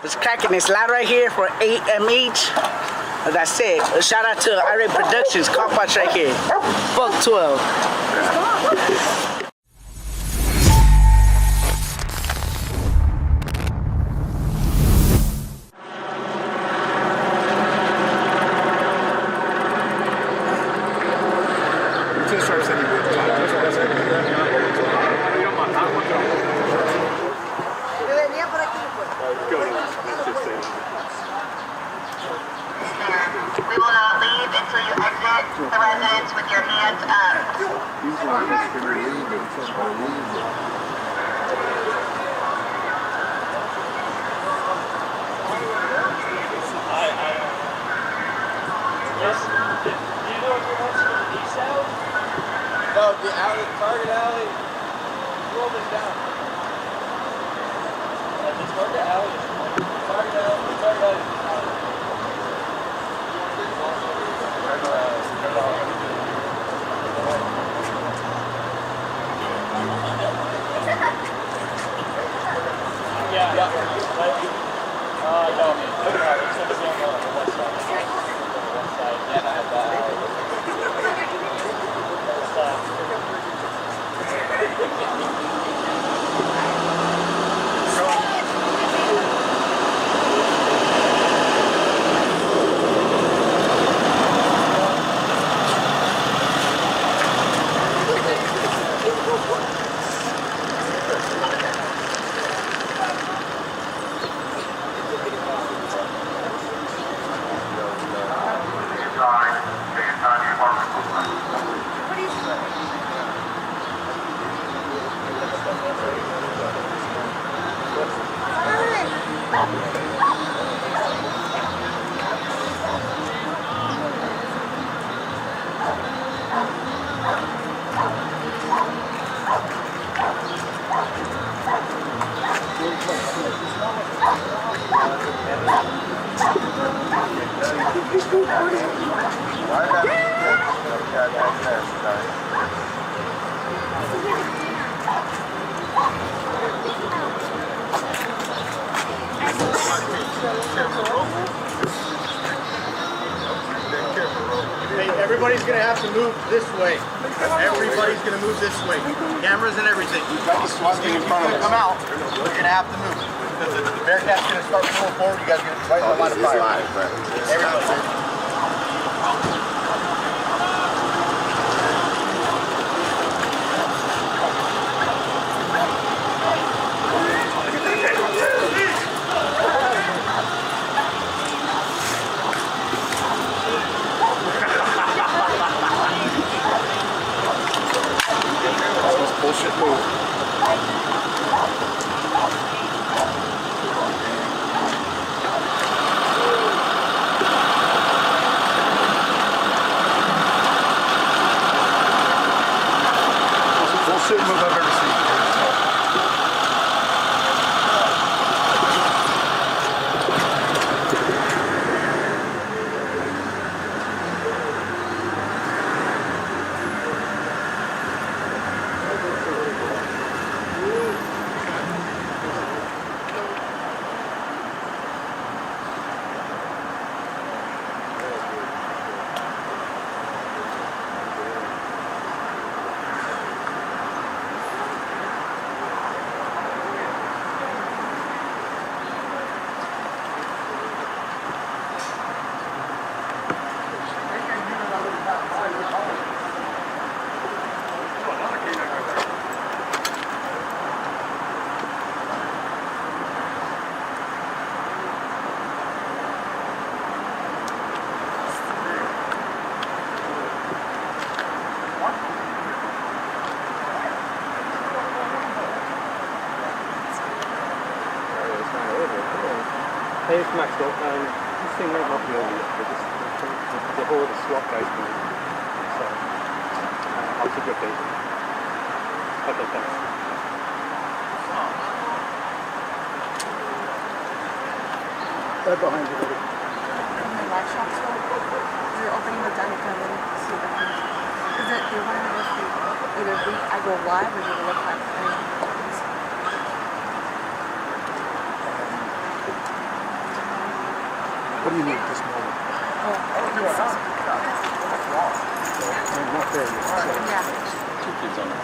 It's cracking this lot right here for 8M each. That's it. A shout out to IRATE Productions, Copwatch right here. Fuck 12. We will not leave until you exit the residence with your hands up. No, the alley, Target Alley. Roll this down. The Target Alley. Target Alley. Target Alley. Yeah. No. It's on the west side. Yeah, I have that. Hey, everybody's gonna have to move this way. Everybody's gonna move this way. Cameras and everything. You've got the SWAT team in front of us. Come out. You're gonna have to move. The Bearcat's gonna start pulling forward. You guys are gonna right in the line of fire. Everybody. Bullshit move. Bullshit move I've ever seen. Hey, it's Max. This thing might not be over yet, but the whole of the SWAT guys can. So, I'll keep you updated. Okay, thanks. Right behind you, buddy. My live shop store. You're opening the dining room and see the Is it you want to either I go live or do it look like What do you need at this moment? I'm not there yet. So. Yeah. Two kids on it.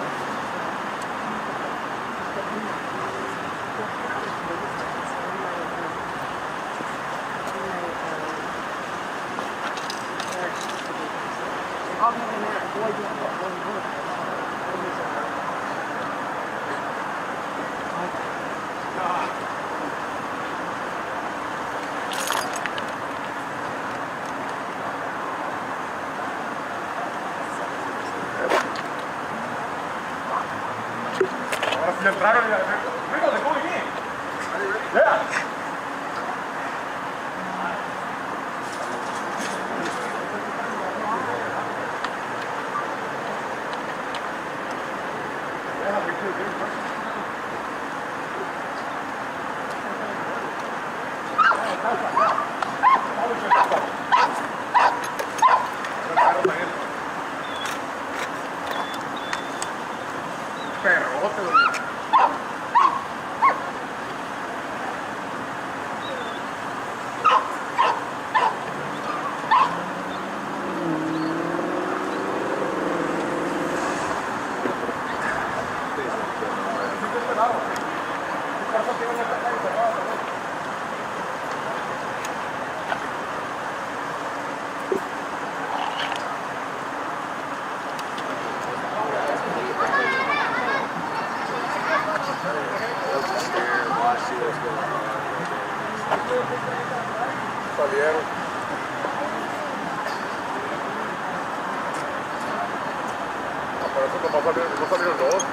No salieron dos.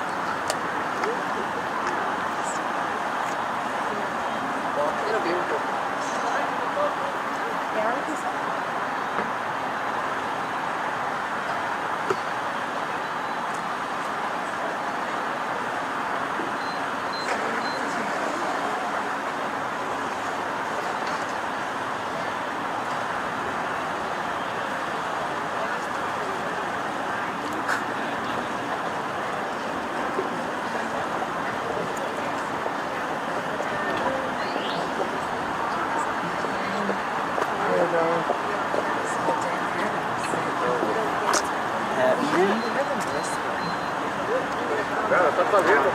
Está saliendo.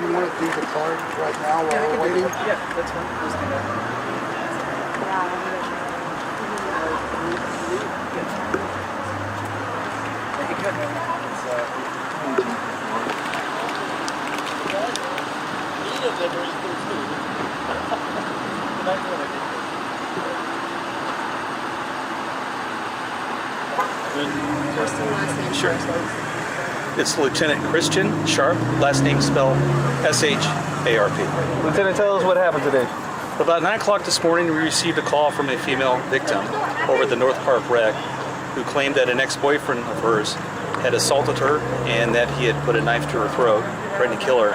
You want to do the card right now while we're waiting? Yeah, that's fine. Let's do that. Hey, good. He lives there very close too. Good night, First and last name. Sure. It's Lieutenant Christian Sharp, last name spelled S-H-A-R-P. Lieutenant, tell us what happened today. About 9 o'clock this morning, we received a call from a female victim over at the North Park Rec who claimed that an ex-boyfriend of hers had assaulted her and that he had put a knife to her throat, threatening to kill her,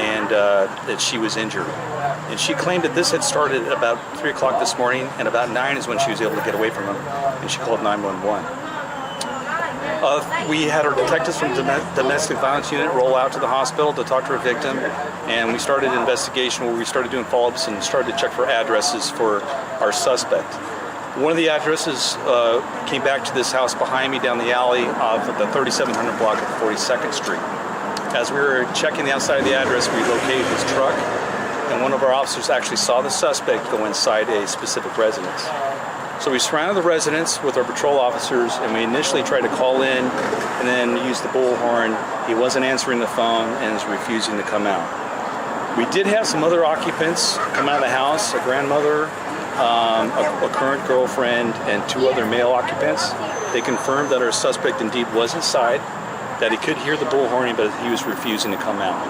and that she was injured. And she claimed that this had started about 3 o'clock this morning, and about 9 is when she was able to get away from him, and she called 911. We had our detectives from domestic violence unit roll out to the hospital to talk to our victim, and we started an investigation where we started doing follow-ups and started to check for addresses for our suspect. One of the addresses came back to this house behind me down the alley of the 3700 block of 42nd Street. As we were checking the outside of the address, we located his truck, and one of our officers actually saw the suspect go inside a specific residence. So we surrounded the residence with our patrol officers, and we initially tried to call in and then use the bullhorn. He wasn't answering the phone and was refusing to come out. We did have some other occupants come out of the house, a grandmother, a current girlfriend, and 2 other male occupants. They confirmed that our suspect indeed was inside, that he could hear the bullhorning, but he was refusing to come out.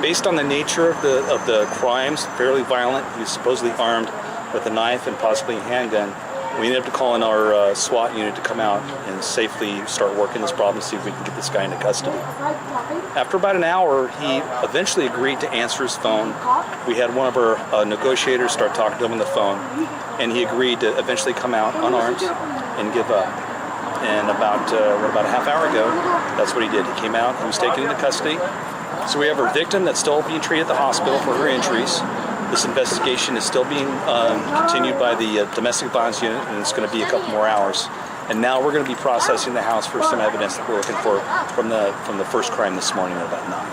Based on the nature of the crimes, fairly violent, he was supposedly armed with a knife and possibly a handgun. We ended up calling our SWAT unit to come out and safely start working this problem, see if we can get this guy into custody. After about an hour, he eventually agreed to answer his phone. We had one of our negotiators start talking to him on the phone, and he agreed to eventually come out unarmed and give up. And about a half hour ago, that's what he did. He came out, he was taken into custody. So we have our victim that's still being treated at the hospital for her injuries. This investigation is still being continued by the domestic violence unit, and it's going to be a couple more hours. And now we're going to be processing the house for some evidence that we're looking for from the first crime this morning at about 9.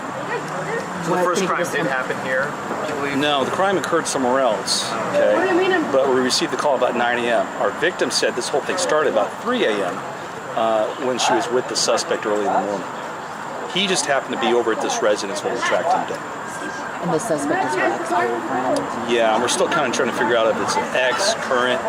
So the first crime did happen here, you believe? No, the crime occurred somewhere else. Okay, but we received the call about 9 a.m. Our victim said this whole thing started about 3 a.m. When she was with the suspect early in the morning. He just happened to be over at this residence when we tracked him down. And the suspect is your ex-girlfriend? Yeah, and we're still kind of trying to figure out if it's an ex, current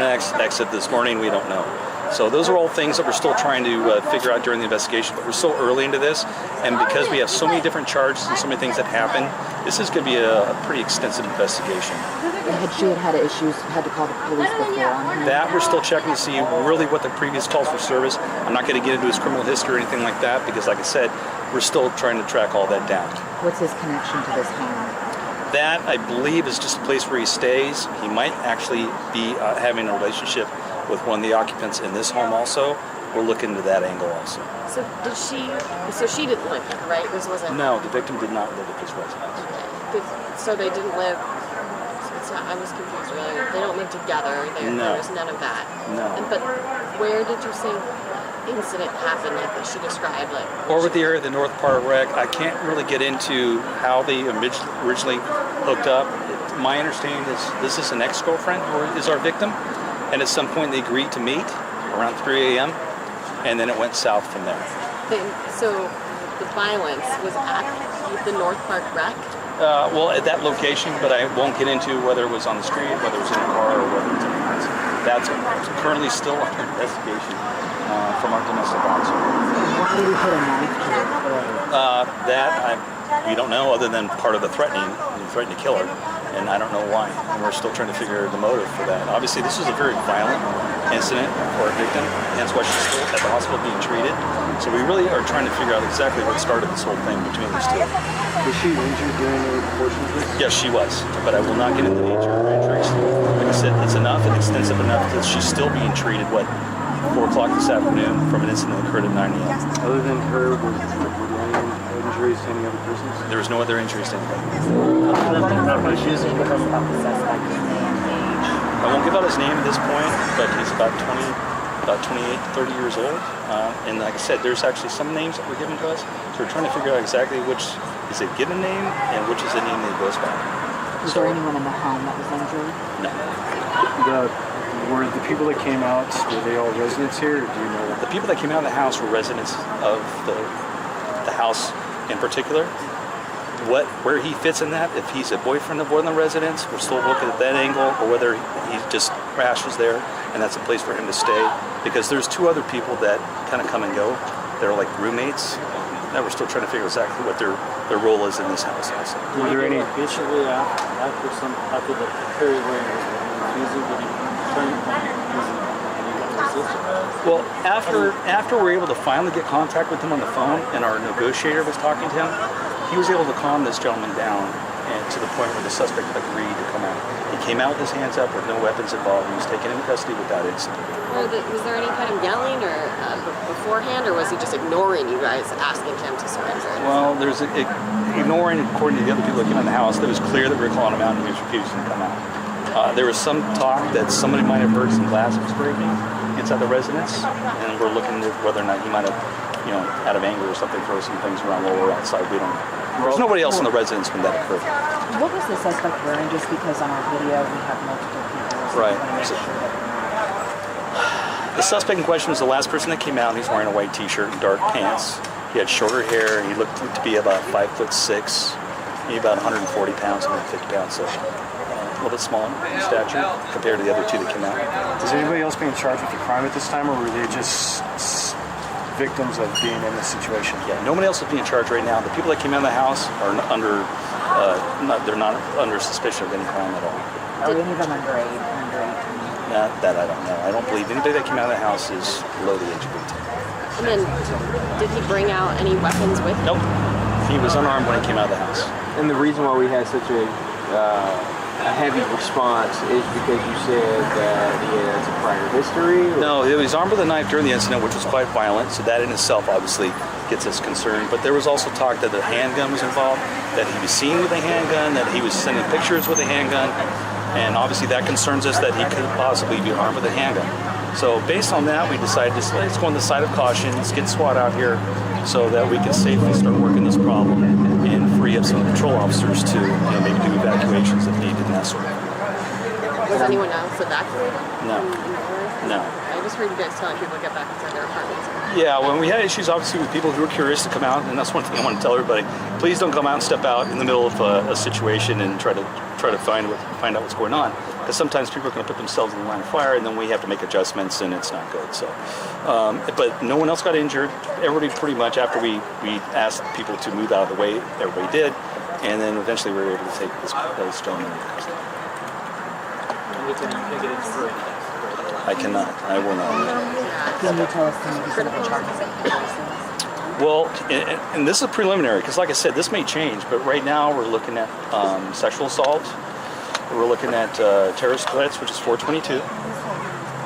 ex at this morning, we don't know. So those are all things that we're still trying to figure out during the investigation, but we're still early into this, and because we have so many different charges and so many things that happen, this is going to be a pretty extensive investigation. Had she had issues, had to call the police before on him? That we're still checking to see really what the previous calls for service. I'm not going to get into his criminal history or anything like that, because like I said, we're still trying to track all that down. What's his connection to this home? That, I believe, is just a place where he stays. He might actually be having a relationship with one of the occupants in this home also. We're looking into that angle also. So she didn't live there, right? This wasn't... No, the victim did not live at this residence. Okay. So they didn't live... I was confused earlier. They don't live together. There was none of that. No. But where did you say incident happened, like that she described? Over the area of the North Part Rec. I can't really get into how they originally hooked up. My understanding is this is an ex-girlfriend who is our victim, and at some point they agreed to meet around 3 a.m., and then it went south from there. So the violence was at the North Park Rec? Well, at that location, but I won't get into whether it was on the street, whether it was in a car, or whether it's in a house. That's currently still under investigation from our domestic officer. Why did he put a knife to her? We don't know, other than part of the threatening. He threatened to kill her, and I don't know why. And we're still trying to figure the motive for that. Obviously, this is a very violent incident for our victim, hence why she's still at the hospital being treated. So we really are trying to figure out exactly what started this whole thing between these two. Was she injured during the portion of this? Yes, she was, but I will not get into the nature of her injuries. Like I said, it's enough and extensive enough that she's still being treated, 4 o'clock this afternoon from an incident that occurred at 9 a.m. Other than her, were there any injuries to any other persons? There was no other injuries to anybody. I won't give out his name at this point, but he's about 28, 30 years old. And like I said, there's actually some names that were given to us. So we're trying to figure out exactly which is a given name and which is the name that he goes by. Was there anyone in the home that was injured? No. Were the people that came out, were they all residents here, or do you know? The people that came out of the house were residents of the house in particular. Where he fits in that, if he's a boyfriend of one of the residents, we're still looking at that angle, or whether he just crashes there and that's a place for him to stay. Because there's 2 other people that kind of come and go. They're like roommates. Now we're still trying to figure exactly what their role is in this house also. Were there any? Initially, after the period where he was refusing, did he turn? Well, after we were able to finally get contact with him on the phone, and our negotiator was talking to him, he was able to calm this gentleman down, and to the point where the suspect agreed to come out. He He came out with his hands up with no weapons involved. He was taken into custody without incident. Was there any kind of yelling or beforehand, or was he just ignoring you guys asking him to surrender? Well, there's ignoring, according to the other people that came in the house, that was clear that we were calling him out and he was refusing to come out. There was some talk that somebody might have heard some glass was breaking inside the residence, and we're looking at whether or not he might have, out of anger or something, throw some things around while we're outside. We don't know. There's nobody else in the residence when that occurred. What was the suspect wearing? Just because on our video we have multiple people. So Right. we want to make sure that The suspect in question was the last person that came out. He's wearing a white t-shirt and dark pants. He had shorter hair, and he looked to be about 5'6", maybe about 140 pounds, 150 pounds, so a little bit smaller in stature compared to the other two that came out. Is anybody else being charged with a crime at this time, or were they just victims of being in this situation? Yeah, nobody else is being charged right now. The people that came out of the house are they're not under suspicion of any crime at all. are any of them under 18? That I don't know. I don't believe anybody that came out of the house is below the age of 18. And then, did he bring out any weapons with him? Nope. He was unarmed when he came out of the house. And the reason why we had such a heavy response is because you said that he has a prior history? Or? No, he was armed with a knife during the incident, which was quite violent, so that in itself obviously gets us concerned. But there was also talk that the handgun was involved, that he was seen with a handgun, that he was sending pictures with a handgun, and obviously that concerns us that he could possibly be armed with a handgun. So based on that, we decided let's go on the side of caution, let's get SWAT out here so that we can safely start working this problem and free up some patrol officers to maybe do evacuations if needed and that sort of thing. Was anyone else evacuated? No. I just heard you guys telling people to get back inside their apartments. Yeah, when we had issues obviously with people who were curious to come out, and that's one thing I want to tell everybody, please don't come out and step out in the middle of a situation and try to find out what's going on. Because sometimes people are going to put themselves in the line of fire, and then we have to make adjustments, and it's not good. So, but no one else got injured. Everybody pretty much, after we asked people to move out of the way, everybody did, and then eventually we were able to take those gentlemen into custody. I cannot. I will not. Can you tell us some of the charges that he faces? Well, and this is preliminary, because like I said, this may change, but right now we're looking at sexual assault. We're looking at terrorist threats, which is 422,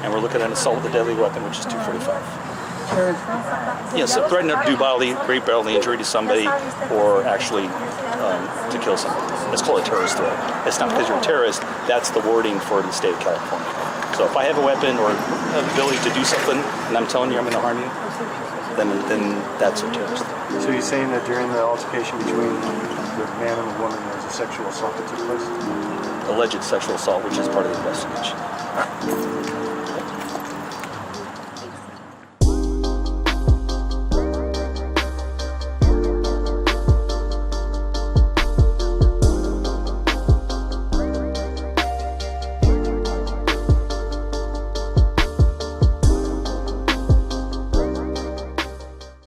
and we're looking at assault with a deadly weapon, which is 245. Yes, so threatening to do great bodily injury to somebody, or actually to kill somebody. It's called a terrorist threat. It's not because you're a terrorist. That's the wording for the state of California. So if I have a weapon or an ability to do something, and I'm telling you I'm going to harm you, then that's a terrorist. So you're saying that during the altercation between the man and the woman, there was a sexual assault that took place? Alleged sexual assault, which is part of the investigation.